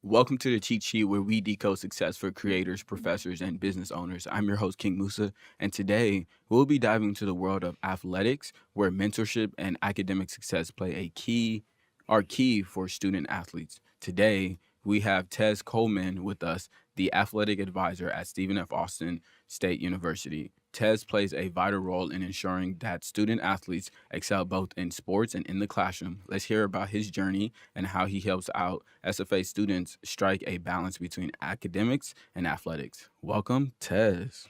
Welcome to the Cheat Sheet, where we decode success for creators, professors, and business owners. I'm your host, King Musa, and today we'll be diving into the world of athletics, where mentorship and academic success are key for student athletes. Today, we have Tez Coleman with us, the athletic advisor at Stephen F. Austin State University. Tez plays a vital role in ensuring that student athletes excel both in sports and in the classroom. Let's hear about his journey and how he helps out SFA students strike a balance between academics and athletics. Welcome, Tez.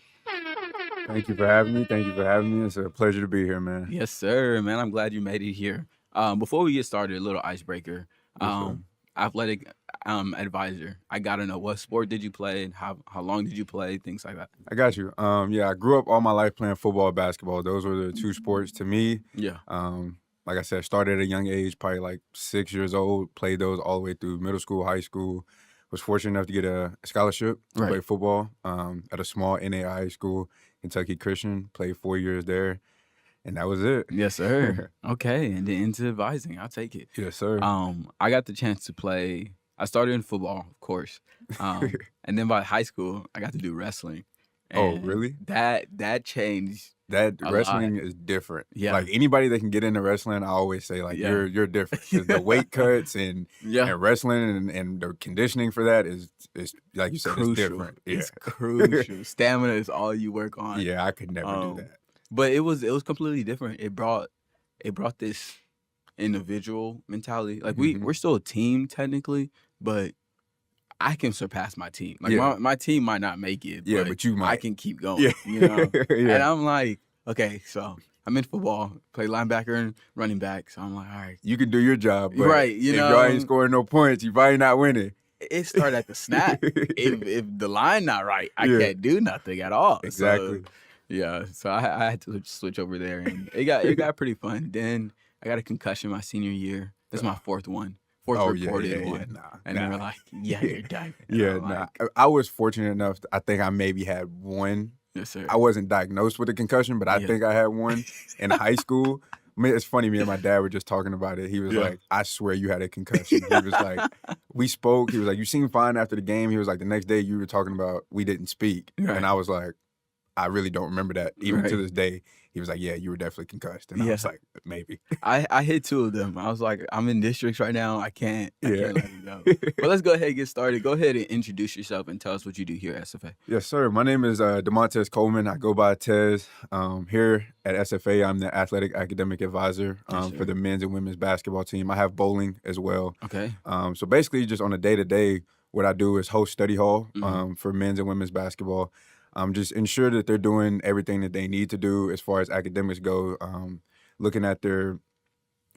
Thank you for having me. Thank you for having me. It's a pleasure to be here, man. Yes, sir, man. I'm glad you made it here. Before we get started, a little icebreaker. Athletic advisor. I gotta know, what sport did you play and how long did you play? Things like that. I got you. I grew up all my life playing football and basketball. Those were the two sports to me. Yeah. Like I said, started at a young age, probably like 6 years old, played those all the way through middle school, high school. Was fortunate enough to get a scholarship to play football at a small NAIA school, Kentucky Christian. Played 4 years there, and that was it. Yes, sir. Okay, and then into advising. I'll take it. Yes, sir. I got the chance to play. I started in football, of course, and then by high school, I got to do wrestling. Oh, And really? That changed. That A wrestling is different. Yeah. Like anybody that can get into wrestling, I always say like Yeah. you're different. 'Cause the weight cuts and Yeah, wrestling and the conditioning for that is like you said, it's crucial. different. Yeah. It's crucial. Stamina is all you work on. Yeah, I could never Um, do that. But it was completely different. It brought this individual mentality. Like Mhm. we're still a team technically, but I can surpass my team. Like Yeah. my team might not make it, Yeah, but you I might. can keep going. Yeah. You know? And Yeah. I'm like, okay, so I'm in football, play linebacker and running back. So I'm like, all right. You can do your job, but Right, you if know, y'all ain't scoring no points, you probably not winning. It started at the snap. If the line not right, I Yeah. can't do nothing at all. Exactly. So, yeah, so I had to switch over there, and it got pretty fun. Then I got a concussion my senior year. This is my fourth reported one. Nah, And they nah. were like, yeah, you're done. And Yeah, I'm nah. like, I was fortunate enough. I think I maybe had one. yes, sir. I wasn't diagnosed with a concussion, but I Yeah. think I had one in high school. I mean, it's funny, me and my dad were just talking about it. He was Yeah. like, I swear you had a concussion. He was like, we spoke. He was like, you seemed fine after the game. He was like, the next day you were talking about we didn't speak. Right. And I was like, I really don't remember that. Even to Right. this day, he was like, yeah, you were definitely concussed. And I was Yeah. like, maybe. I hit two of them. I was like, I'm in districts right now. I can't Yeah. let it go. But let's go ahead and get started. Go ahead and introduce yourself and tell us what you do here at SFA. Yes, sir. My name is Domantez Coleman. I go by Tez. Here at SFA, I'm the athletic academic advisor Yes, for sir. the men's and women's basketball team. I have bowling as well. Okay. So basically, just on a day-to-day, what I do is host study hall Mhm. for men's and women's basketball. Just ensure that they're doing everything that they need to do as far as academics go. Looking at their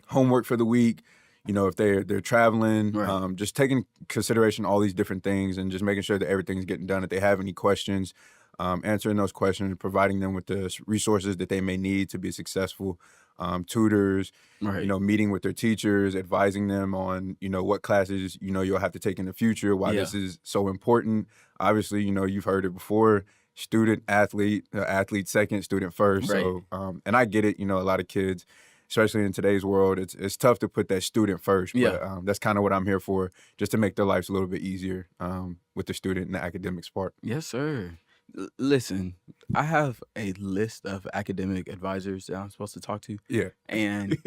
homework for the week, if they're traveling, Right. just taking consideration all these different things and just making sure that everything's getting done. If they have any questions, answering those questions, providing them with the resources that they may need to be successful. Tutors, Right. meeting with their teachers, advising them on, what classes, you'll have to take in the future, why Yeah. this is so important. Obviously, you've heard it before, student, athlete, athlete second, student first. Right. So, and I get it, a lot of kids, especially in today's world, it's tough to put that student first. Yeah. But that's kind of what I'm here for, just to make their lives a little bit easier with the student and the academics part. Yes, sir. Listen, I have a list of academic advisors that I'm supposed to talk to, Yeah. and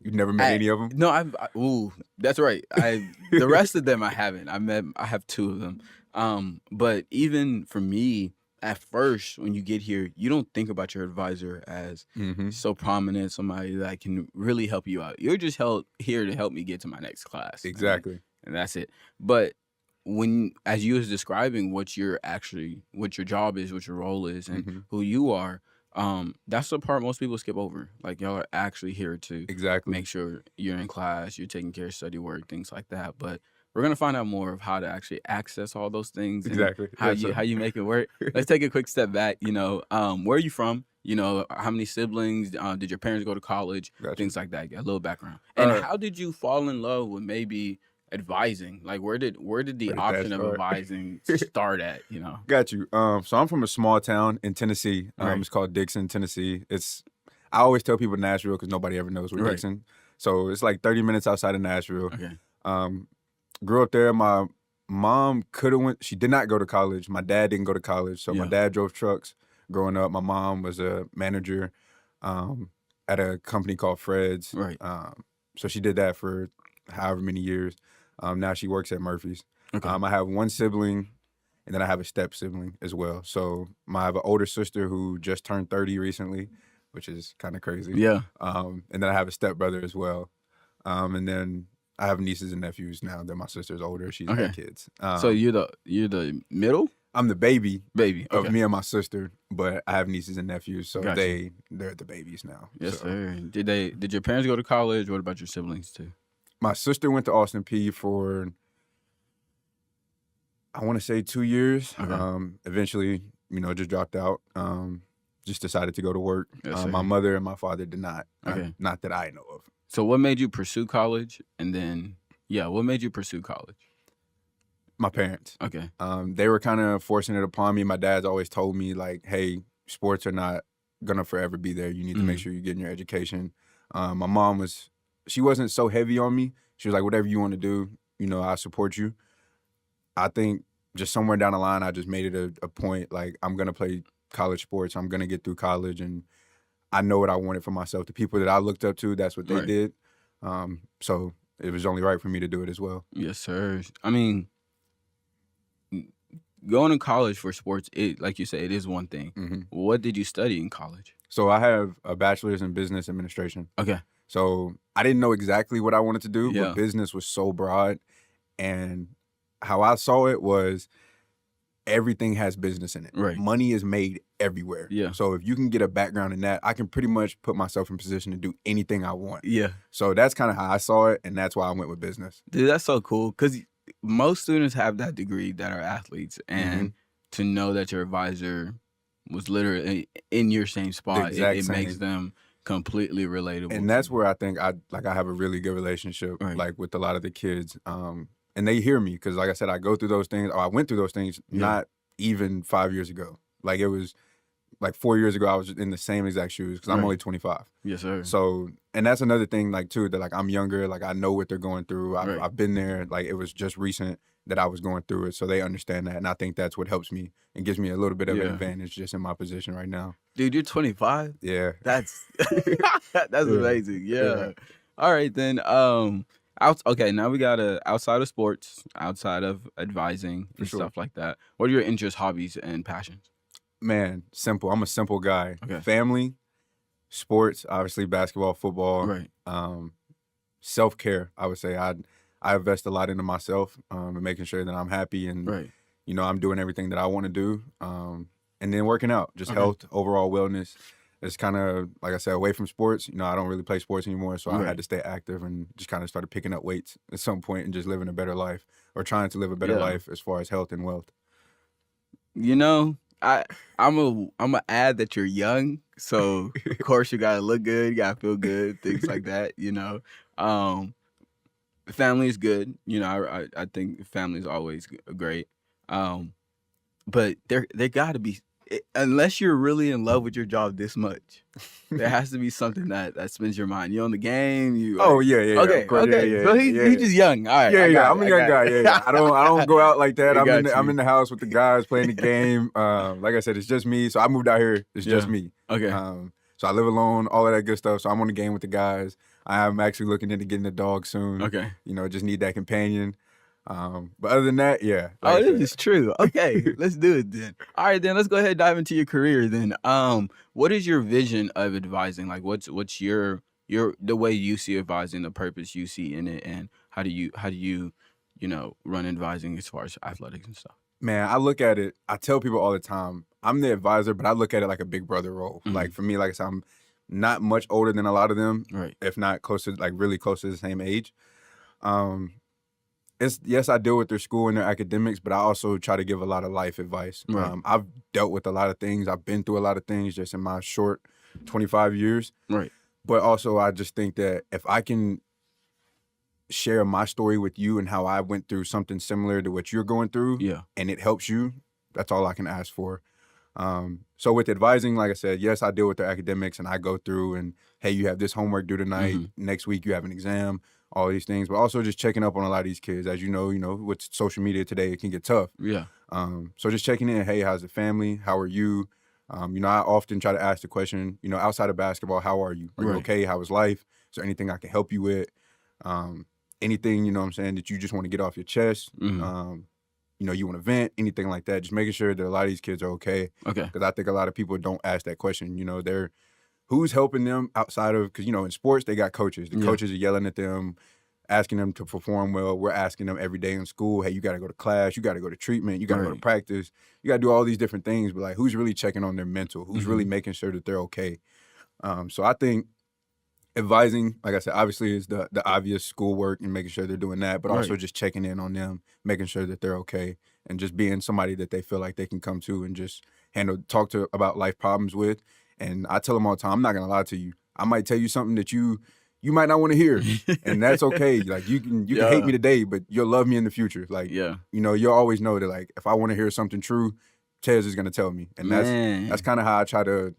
You've never met I- any of them? no, ooh, that's right. The rest of them I haven't. I have two of them. But even for me, at first, when you get here, you don't think about your advisor as Mm-hmm. so prominent, somebody that can really help you out. You're just here to help me get to my next class. Exactly. And that's it. But as you was describing what your job is, what your role is, and Mhm. who you are, that's the part most people skip over. Like, y'all are actually here to Exactly. make sure you're in class, you're taking care of study work, things like that. But we're gonna find out more of how to actually access all those things and Exactly. how Yes, you sir. how you make it work. Let's take a quick step back. Where are you from? How many siblings? Did your parents go to college? Gotcha. Things like that. Get a little background. And Uh, how did you fall in love with maybe advising? Like, where did the Where did that option of start? advising start at? Got you. So I'm from a small town in Tennessee. Right. It's called Dixon, Tennessee. I always tell people Nashville because nobody ever knows where Right. Dixon. So it's like 30 minutes outside of Nashville. Okay. Um, grew up there. My Mom could have went. She did not go to college. My dad didn't go to college. So my Yeah. dad drove trucks growing up. My mom was a manager at a company called Fred's. Right. So she did that for however many years. Now she works at Murphy's. Okay. I have one sibling, and then I have a step sibling as well. So I have an older sister who just turned 30 recently, which is kind of crazy. Yeah. And then I have a step brother as well. And then I have nieces and nephews now that my sister's older. She's Okay. got kids. So you're the middle? I'm the baby Baby. Okay. of me and my sister, but I have nieces and nephews, so Gotcha. they're the babies now. Yes, so. sir. Did your parents go to college? What about your siblings too? My sister went to Austin P for, I want to say 2 years. Okay. Eventually, just dropped out. Just decided to go to work. Yes, sir. My mother and my father did not. Okay. Not that I know of. So what made you pursue college? And then, what made you pursue college? My parents. Okay. They were kind of forcing it upon me. My dad's always told me, like, hey, sports are not going to forever be there. You need to make sure you're getting your education. My mom she wasn't so heavy on me. She was like, whatever you want to do, I support you. I think just somewhere down the line, I just made it a point, like, I'm going to play college sports. I'm going to get through college, and I know what I wanted for myself. The people that I looked up to, that's what they did. So it was only right for me to do it as well. Yes, sir. I mean, going to college for sports, like you said, it is one thing. Mm-hmm. What did you study in college? So I have a bachelor's in business administration. Okay. So I didn't know exactly what I wanted to do, Yeah. but business was so broad. And how I saw it was everything has business in it. Right. Money is made everywhere. Yeah. So if you can get a background in that, I can pretty much put myself in position to do anything I want. Yeah. So that's kind of how I saw it, and that's why I went with business. Dude, that's so cool because most students have that degree that are athletes, and to know that your advisor was literally in your same spot, it makes them completely relatable. And that's where I think I have a really good relationship, like, with a lot of the kids. And they hear me because, like I said, I go through those things, or I went through those things not even 5 years ago. Like, it was like 4 years ago, I was in the same exact shoes because I'm only 25. Yes, sir. So, and that's another thing, like, too, that, like, I'm younger, like, I know what they're going through. I've been there. Like, it was just recent that I was going through it, so they understand that. And I think that's what helps me and gives me a little bit of an advantage just in my position right now. Dude, you're 25? Yeah. That's amazing. Yeah. All right, then. Okay, now we got outside of sports, outside of advising and stuff like that. What are your interests, hobbies, and passions? Man, simple. I'm a simple guy. Okay. Family, sports, obviously basketball, football. Right. Self-care, I would say. I invest a lot into myself and making sure that I'm happy and I'm doing everything that I want to do. And then working out, just health, overall wellness. It's kind of, like I said, away from sports. I don't really play sports anymore, so I had to stay active and just kind of started picking up weights at some point and just living a better life, or trying to live a better life as far as health and wealth. I'm a add that you're young, so of course you gotta look good, you gotta feel good, things like that. Family is good. I think family is always great. But there gotta be, unless you're really in love with your job this much, there has to be something that spins your mind. You're on the game. Okay. So he's just young. All right. I'm a young guy. Yeah. I don't go out like that. I'm in the house with the guys playing the game. Like I said, it's just me. So I moved out here. It's just me. Okay. So I live alone, all of that good stuff. So I'm on the game with the guys. I'm actually looking into getting a dog soon. Okay. Just need that companion. But other than that, yeah. Like this is true. Okay, let's do it then. All right, then let's go ahead and dive into your career then. What is your vision of advising? Like, what's your the way you see advising, the purpose you see in it, and how do you run advising as far as athletics and stuff? Man, I look at it. I tell people all the time, I'm the advisor, but I look at it like a big brother role. Mm-hmm. Like, for me, like I said, I'm not much older than a lot of them, right? If not closer, like really close to the same age. Yes, I deal with their school and their academics, but I also try to give a lot of life advice. Right. I've dealt with a lot of things. I've been through a lot of things just in my short 25 years. Right. But also, I just think that if I can share my story with you and how I went through something similar to what you're going through, and it helps you, that's all I can ask for. So with advising, like I said, yes, I deal with their academics and I go through and, hey, you have this homework due tonight. Next week you have an exam. all these things, but also just checking up on a lot of these kids. As you know, with social media today, it can get tough. Yeah. So just checking in, hey, how's the family? How are you? I often try to ask the question, outside of basketball, how are you? Are you Right. okay? How is life? Is there anything I can help you with? Anything, what I'm saying, that you just want to get off your chest? Mhm. You want to vent, anything like that. Just making sure that a lot of these kids are okay. Okay. Because I think a lot of people don't ask that question. Who's helping them outside of, because, in sports, they got coaches. The Yeah. coaches are yelling at them, asking them to perform well. We're asking them every day in school, hey, you got to go to class, you got to go to treatment, you got to go to Right. practice, you got to do all these different things. But, like, who's really checking on their mental? Who's really Mhm. making sure that they're okay? So I think advising, like I said, obviously is the obvious schoolwork and making sure they're doing that, but also Right. just checking in on them, making sure that they're okay, and just being somebody that they feel like they can come to and just talk to about life problems with. And I tell them all the time, I'm not gonna lie to you. I might tell you something that you might not want to hear, and that's okay. Like you can hate me Yeah. today, but you'll love me in the future. Like Yeah. you'll always know that, like, if I want to hear something true, Tez is gonna tell me, and that's Man. kind of how I try to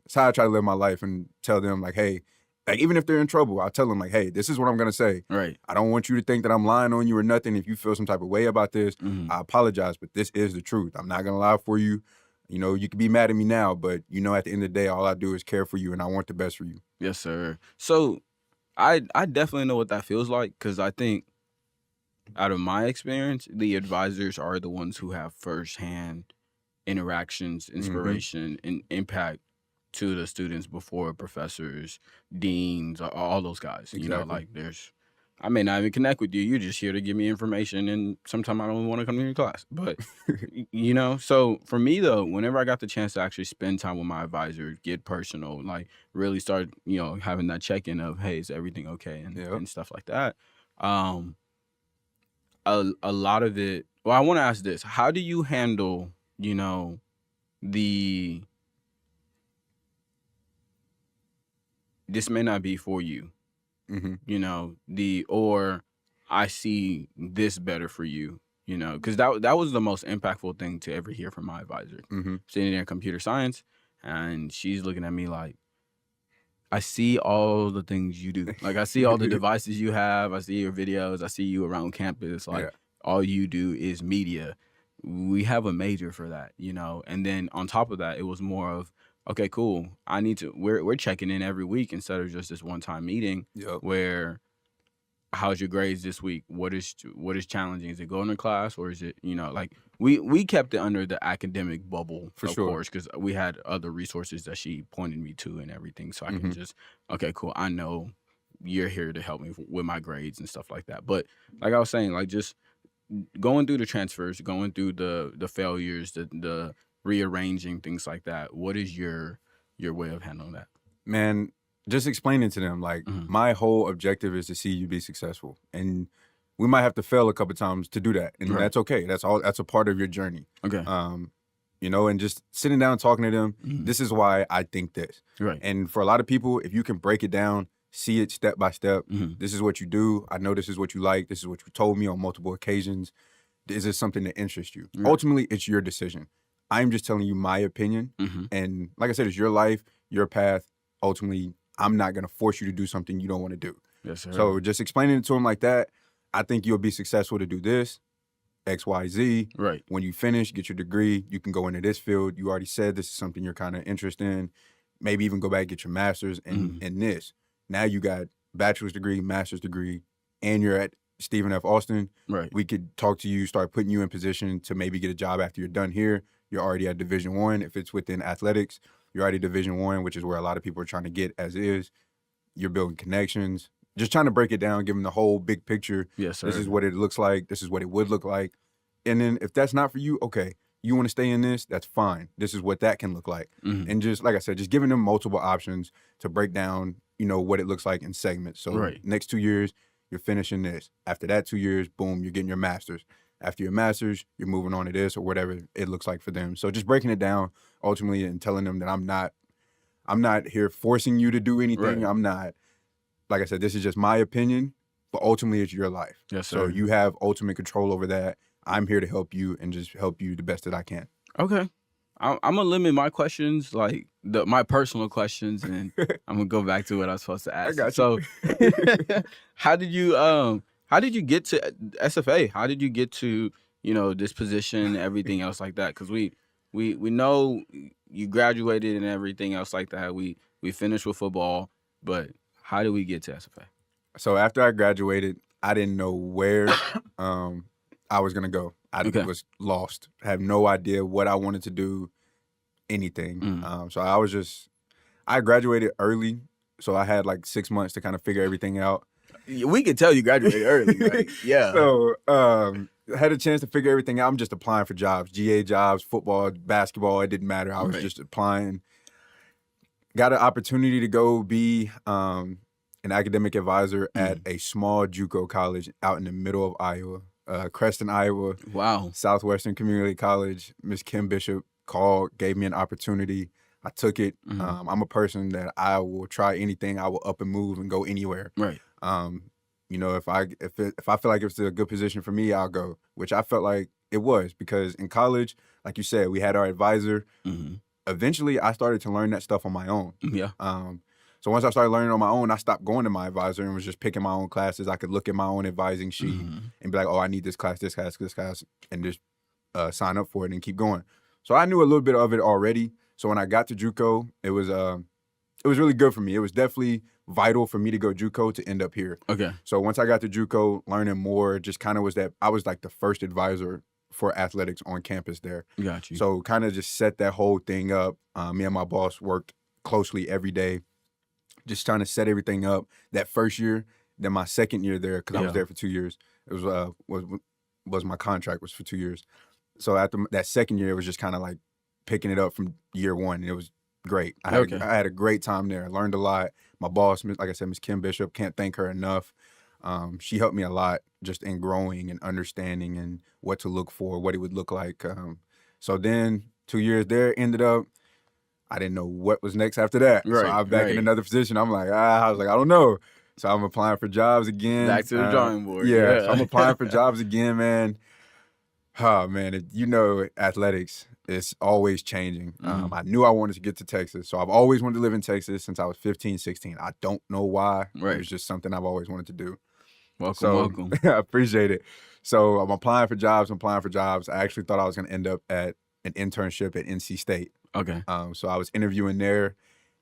live my life and tell them, like, hey. Like, even if they're in trouble, I'll tell them, like, hey, this is what I'm going to say. Right. I don't want you to think that I'm lying on you or nothing. If you feel some type of way about this, Mhm. I apologize, but this is the truth. I'm not going to lie for you. You can be mad at me now, but, at the end of the day, all I do is care for you, and I want the best for you. Yes, sir. So I definitely know what that feels like, because I think out of my experience, the advisors are the ones who have firsthand interactions, inspiration, and impact to the students before professors, deans, all those guys. Exactly. Like I may not even connect with you. You're just here to give me information, and sometimes I don't want to come to your class. But so for me though, whenever I got the chance to actually spend time with my advisor, get personal, like really start, having that check-in of, hey, is everything okay, Yep. and stuff like that. A lot of it. Well, I want to ask this: how do you handle, the this may not be for you, or I see this better for you, because that was the most impactful thing to ever hear from my advisor. Sitting there in computer science, and she's looking at me like, I see all the things you do. Like, I see all the devices you have. I see your videos. I see you around campus. Like, Yeah. all you do is media. We have a major for that, And then on top of that, it was more of, okay, cool. We're checking in every week instead of just this one-time meeting. Yep. Where, how's your grades this week? What is challenging? Is it going to class, or is it, like, we kept it under the academic bubble, For of sure. course, because we had other resources that she pointed me to and everything, so I can just, okay, cool. I know you're here to help me with my grades and stuff like that. But like I was saying, like, just going through the transfers, going through the failures, the rearranging, things like that. What is your way of handling that? Man, just explaining to them, like, my whole objective is to see you be successful. And we might have to fail a couple times to do that. And Right. that's okay. That's a part of your journey. Okay. And just sitting down and talking to them, Mhm. this is why I think this. Right. And for a lot of people, if you can break it down, see it step by step, this is what you do. I know this is what you like. This is what you told me on multiple occasions. Is this something that interests you? Right. Ultimately, it's your decision. I'm just telling you my opinion. And like I said, it's your life, your path. Ultimately, I'm not going to force you to do something you don't want to do. Yes, sir. So just explaining it to them like that, I think you'll be successful to do this, X, Y, Z. Right. When you finish, get your degree, you can go into this field. You already said this is something you're kind of interested in. Maybe even go back, get your master's in this. Now you got bachelor's degree, master's degree, and you're at Stephen F. Austin. Right. We could talk to you, start putting you in position to maybe get a job after you're done here. You're already at Division I. If it's within athletics, you're already Division I, which is where a lot of people are trying to get as is. You're building connections. Just trying to break it down, give them the whole big picture. Yes, sir. This is what it looks like. This is what it would look like. And then if that's not for you, okay, you want to stay in this, that's fine. This is what that can look like. And just, like I said, just giving them multiple options to break down, what it looks like in segments. So Right. next 2 years, you're finishing this. After that 2 years, boom, you're getting your master's. After your master's, you're moving on to this or whatever it looks like for them. So just breaking it down ultimately and telling them that I'm not here forcing you to do anything. Right. I'm not, like I said, this is just my opinion, but ultimately it's your life. Yes, So sir. you have ultimate control over that. I'm here to help you and just help you the best that I can. Okay. I'm gonna limit my questions, like my personal questions, and I'm gonna go back to what I was supposed to I ask. got you. So, how did you get to SFA? How did you get to this position, everything else like that? Because we know you graduated and everything else like that. We finished with football, but how did we get to SFA? So after I graduated, I didn't know where I was gonna go. I Okay. was lost. Have no idea what I wanted to do, anything. So I graduated early, so I had like 6 months to kind of figure everything out. We could tell you graduated early, right? Yeah. So I had a chance to figure everything out. I'm just applying for jobs, GA jobs, football, basketball. It didn't matter. I was Right. just applying. Got an opportunity to go be an academic advisor at a small JUCO college out in the middle of Iowa, Creston, Iowa. Wow. Southwestern Community College. Miss Kim Bishop called, gave me an opportunity. I took it. I'm a person that I will try anything. I will up and move and go anywhere. Right. If I feel like it's a good position for me, I'll go. Which I felt like it was, because in college, like you said, we had our advisor. Eventually, I started to learn that stuff on my own. Yeah. So once I started learning on my own, I stopped going to my advisor and was just picking my own classes. I could look at my own advising sheet and be like, oh, I need this class, and just sign up for it and keep going. So I knew a little bit of it already. So when I got to JUCO, it was really good for me. It was definitely vital for me to go JUCO to end up here. Okay. So once I got to JUCO, learning more, just kind of I was like the first advisor for athletics on campus there. Got you. So kind of just set that whole thing up. Me and my boss worked closely every day, just trying to set everything up that first year. Then my second year there, because I was there for 2 years, it was my contract was for 2 years. So after that second year, it was just kind of like picking it up from year one, and it was great. I had a great time there. I learned a lot. My boss, like I said, Miss Kim Bishop, can't thank her enough. She helped me a lot just in growing and understanding and what to look for, what it would look like. So then 2 years there, ended up, I didn't know what was next after that. Right, so I'm back in another position. I'm like, I don't know. So I'm applying for jobs again. Back to the drawing board. Yeah, so I'm applying for jobs again, man. Oh, man, athletics, it's always changing. I knew I wanted to get to Texas, so I've always wanted to live in Texas since I was 15, 16. I don't know why. Right. It was just something I've always wanted to do. Welcome. I appreciate it. So I'm applying for jobs. I actually thought I was going to end up at an internship at NC State. Okay. So I was interviewing there.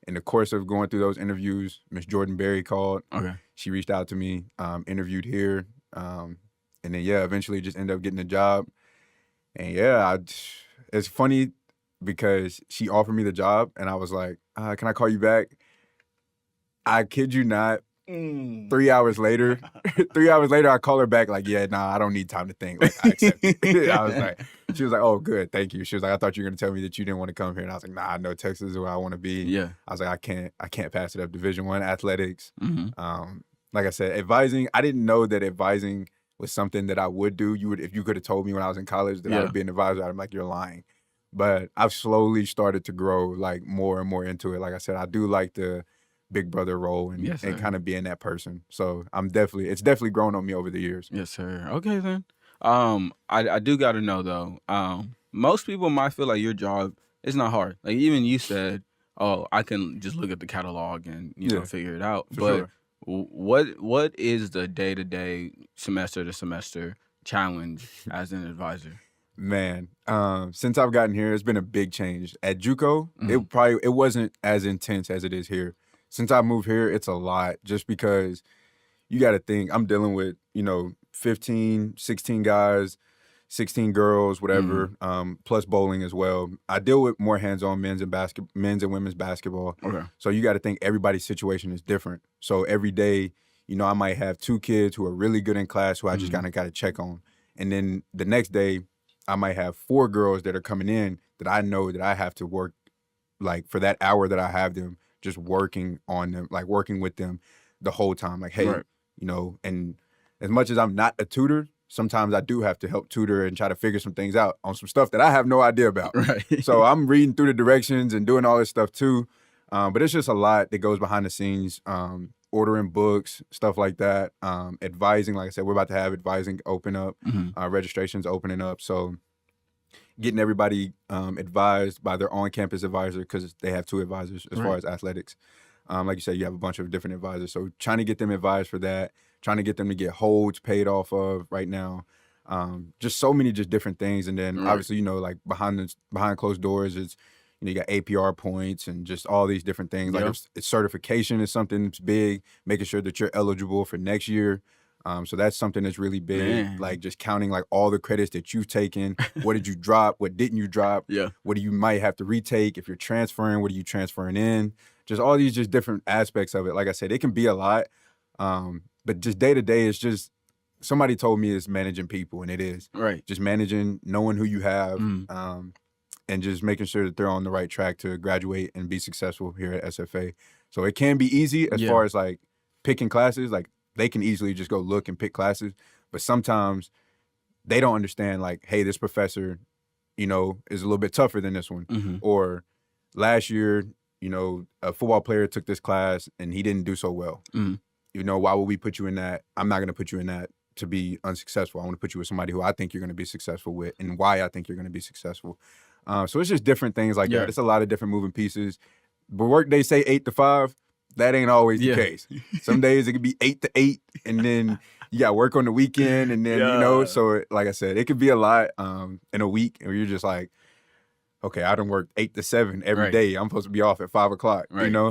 In the course of going through those interviews, Miss Jordan Berry called. Okay. She reached out to me, interviewed here, and then eventually just ended up getting a job. And it's funny because she offered me the job, and I was like, "Can I call you back?" I kid you not. 3 hours later, I call her back like, "Yeah, nah, I don't need time to think. Like, I accept it." She was like, "Oh, good, thank you." She was like, "I thought you were gonna tell me that you didn't want to come here," and I was like, "Nah, I know Texas is where I want to be." Yeah. I was like, I can't pass it up. Division I athletics. Like I said, advising. I didn't know that advising was something that I would do. If you could have told me when I was in college that I would be an advisor, I'm like, you're lying. But I've slowly started to grow like more and more into it. Like I said, I do like the big brother role and kind of being that person. So it's definitely grown on me over the years. Yes, sir. Okay, then. I do got to know though. Most people might feel like your job is not hard. Like even you said, "Oh, I can just look at the catalog and figure it out." But sure. what is the day-to-day, semester-to-semester challenge as an advisor? Man, since I've gotten here, it's been a big change. At JUCO, it wasn't as intense as it is here. Since I moved here, it's a lot, just because you got to think I'm dealing with 15, 16 guys, 16 girls, whatever, plus bowling as well. I deal with more hands-on men's and women's basketball. Okay. So you got to think everybody's situation is different. So every day, I might have 2 kids who are really good in class who I just kind of got to check on. And then the next day, I might have 4 girls that are coming in that I know that I have to work, like for that hour that I have them, just working on them, like working with them the whole time. Like, hey, and as much as I'm not a tutor, sometimes I do have to help tutor and try to figure some things out on some stuff that I have no idea about. Right. So I'm reading through the directions and doing all this stuff too. But it's just a lot that goes behind the scenes, ordering books, stuff like that. Advising, like I said, we're about to have advising open up, registrations opening up. So getting everybody advised by their on-campus advisor, because they have 2 advisors as far Right. as athletics. Like you said, you have a bunch of different advisors. So trying to get them advised for that, trying to get them to get holds paid off of right now. Just so many just different things. And then Right. obviously, like behind closed doors, it's, you got APR points and just all these different things. Like Yeah. it's certification is something that's big, making sure that you're eligible for next year. So that's something that's really big. Man. Like just counting like all the credits that you've taken. What did you drop? What didn't you drop? Yeah. What do you might have to retake if you're transferring? What are you transferring in? Just all these just different aspects of it. Like I said, it can be a lot. But just day to day, it's just, somebody told me it's managing people, and it is. Right. Just managing, knowing who you have, and just making sure that they're on the right track to graduate and be successful here at SFA. So it can be easy as far as like picking classes. Like they can easily just go look and pick classes, but sometimes they don't understand like, hey, this professor, is a little bit tougher than this one. Or last year, a football player took this class and he didn't do so well. Why would we put you in that? I'm not going to put you in that to be unsuccessful. I want to put you with somebody who I think you're going to be successful with, and why I think you're going to be successful. So it's just different things like that. It's a lot of different moving pieces. But work they say 8 to 5, that ain't always the case. Some days it could be 8 to 8, and then you got work on the weekend, and then so like I said, it could be a lot in a week, and you're just like, okay, I done worked 8 to 7 every day. I'm supposed to be off at 5 o'clock,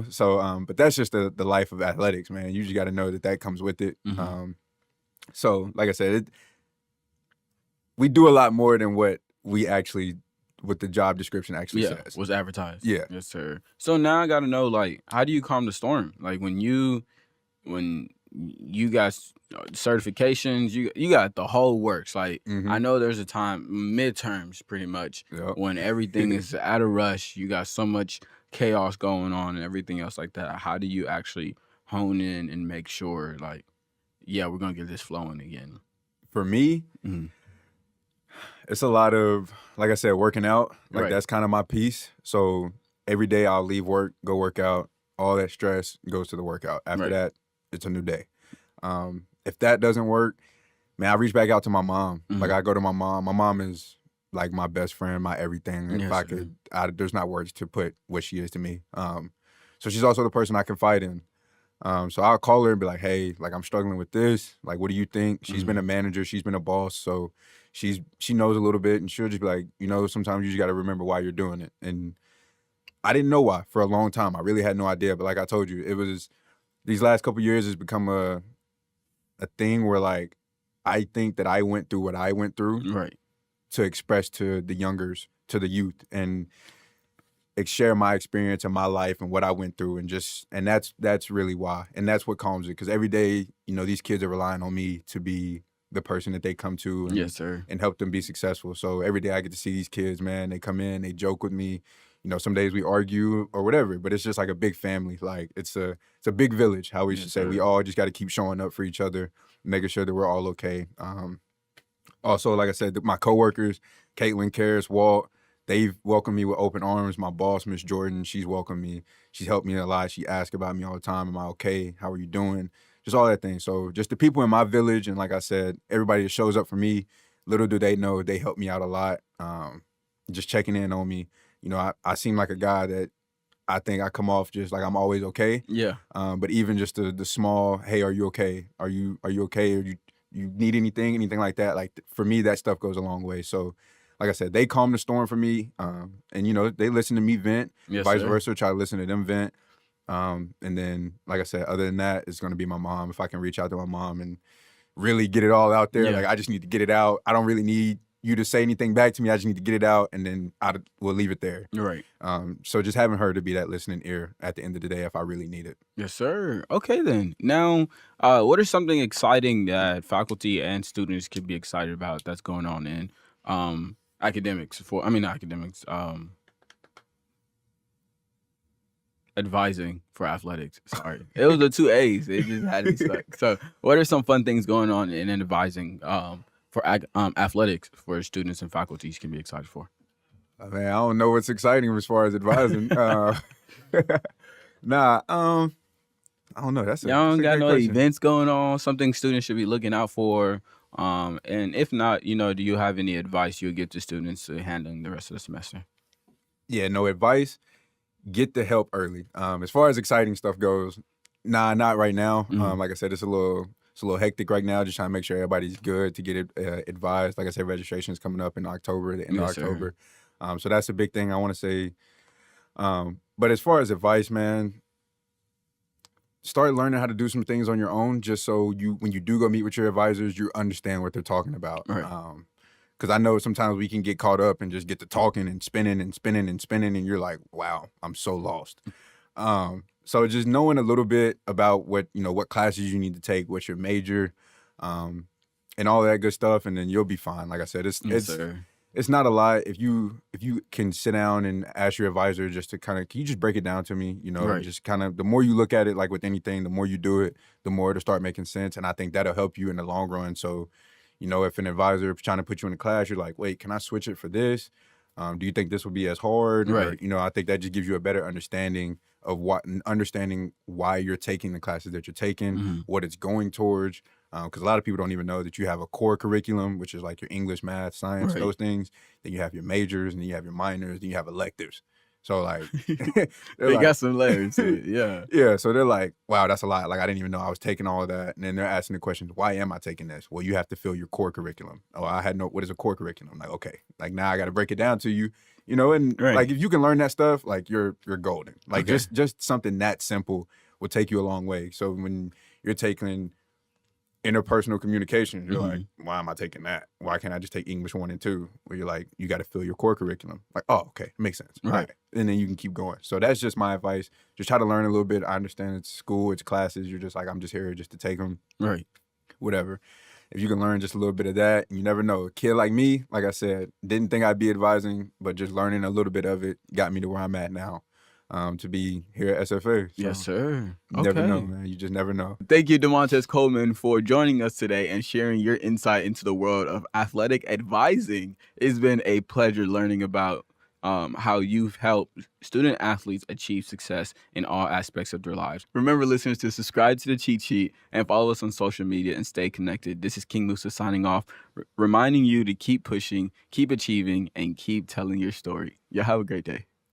So, but that's just the life of athletics, man. You just got to know that comes with it. So, like I said, we do a lot more than what the job description actually says. Was advertised. Yeah. Yes, sir. So now I got to know, like, how do you calm the storm? Like when you got certifications, you got the whole works. Like I know there's a time, midterms pretty much, when everything is at a rush. You got so much chaos going on and everything else like that. How do you actually hone in and make sure, like, yeah, we're going to get this flowing again? For me, it's a lot of, like I said, working out. Like that's kind of my piece. So every day I'll leave work, go work out. All that stress goes to the workout. After that, it's a new day. If that doesn't work, man, I reach back out to my mom. Like I go to my mom. My mom is like my best friend, my everything. If I could, there's not words to put what she is to me. So she's also the person I confide in. So I'll call her and be like, hey, like I'm struggling with this. Like, what do you think? She's been a manager. She's been a boss. So she knows a little bit, and she'll just be like, sometimes you just got to remember why you're doing it. And I didn't know why for a long time. I really had no idea. But like I told you, it was these last couple of years has become a thing where like I think that I went through what I went through to express to the youngers, to the youth, and share my experience and my life and what I went through, and that's really why, and that's what calms it. Because every day, these kids are relying on me to be the person that they come to, and help them be successful. So every day I get to see these kids, man. They come in, they joke with me. Some days we argue or whatever, but it's just like a big family. Like it's a big village, how we should say. We all just got to keep showing up for each other, making sure that we're all okay. Also, like I said, my coworkers, Caitlin, Karis, Walt, they've welcomed me with open arms. My boss, Miss Jordan, she's welcomed me. She's helped me a lot. She asks about me all the time. Am I okay? How are you doing? Just all that thing. So just the people in my village, and like I said, everybody that shows up for me, little do they know, they help me out a lot. Just checking in on me. I seem like a guy that I think I come off just like I'm always okay. Yeah. But even just the small, hey, are you okay? Are you okay? Or you need anything like that? Like for me, that stuff goes a long way. So like I said, they calm the storm for me. And they listen to me vent, vice versa, try to listen to them vent. And then, like I said, other than that, it's going to be my mom. If I can reach out to my mom and really get it all out there, like I just need to get it out. I don't really need you to say anything back to me. I just need to get it out, and then we'll leave it there. Right. So just having her to be that listening ear at the end of the day if I really need it. Yes, sir. Okay, then. Now, what is something exciting that faculty and students could be excited about that's going on in advising for athletics? Sorry. It was the 2 A's. It just had me stuck. So what are some fun things going on in advising for athletics for students and faculties can be excited for? Man, I don't know what's exciting as far as advising. I don't know. That's y'all don't got no question. Events going on, something students should be looking out for, And if not, do you have any advice you'll give to students to handling the rest of the semester? Yeah, no advice. Get the help early. As far as exciting stuff goes, nah, not right now. Like I said, it's a little hectic right now. Just trying to make sure everybody's good to get it advised. Like I said, registration is coming up in October, the end of Yes, sir. October. So that's a big thing I want to say. But as far as advice, man, start learning how to do some things on your own, just so when you do go meet with your advisors, you understand what they're talking about. Right. Because I know sometimes we can get caught up and just get to talking and spinning and spinning and spinning, and you're like, wow, I'm so lost. So just knowing a little bit about what classes you need to take, what's your major, and all that good stuff, and then you'll be fine. Like I said, Yes, sir. it's not a lot. If you can sit down and ask your advisor just to kind of, can you just break it down to me? Right. Just kind of, the more you look at it, like with anything, the more you do it, the more it'll start making sense. And I think that'll help you in the long run. So, if an advisor is trying to put you in a class, you're like, wait, can I switch it for this? Do you think this will be as hard? Right. Or, I think that just gives you a better understanding of why you're taking the classes that you're taking, what it's going towards. Because a lot of people don't even know that you have a core curriculum, which is like your English, math, science, Right. those things. Then you have your majors, and then you have your minors, then you have electives. So like, They got some layers to it. Yeah. yeah. So they're like, wow, that's a lot. Like I didn't even know I was taking all of that. And then they're asking the questions, why am I taking this? Well, you have to fill your core curriculum. Oh, what is a core curriculum? I'm like, okay, like now I got to break it down to you, and Right. like if you can learn that stuff, like you're golden. Like Okay. just something that simple will take you a long way. So when you're taking interpersonal communication, you're like, why am I taking that? Why can't I just take English 1 and 2? Where you're like, you got to fill your core curriculum. Like, oh, okay, it makes sense. Right. All right. And then you can keep going. So that's just my advice. Just try to learn a little bit. I understand it's school, it's classes. You're just like, I'm just here just to take them. Right. Whatever. If you can learn just a little bit of that, you never know. A kid like me, like I said, didn't think I'd be advising, but just learning a little bit of it got me to where I'm at now. To be here at SFA. So Yes, sir. you never know, Okay. man. You just never know. Thank you, Domantez Coleman, for joining us today and sharing your insight into the world of athletic advising. It's been a pleasure learning about how you've helped student athletes achieve success in all aspects of their lives. Remember, listeners, to subscribe to the Cheat Sheet and follow us on social media and stay connected. This is King Musa signing off, reminding you to keep pushing, keep achieving, and keep telling your story. Y'all have a great day.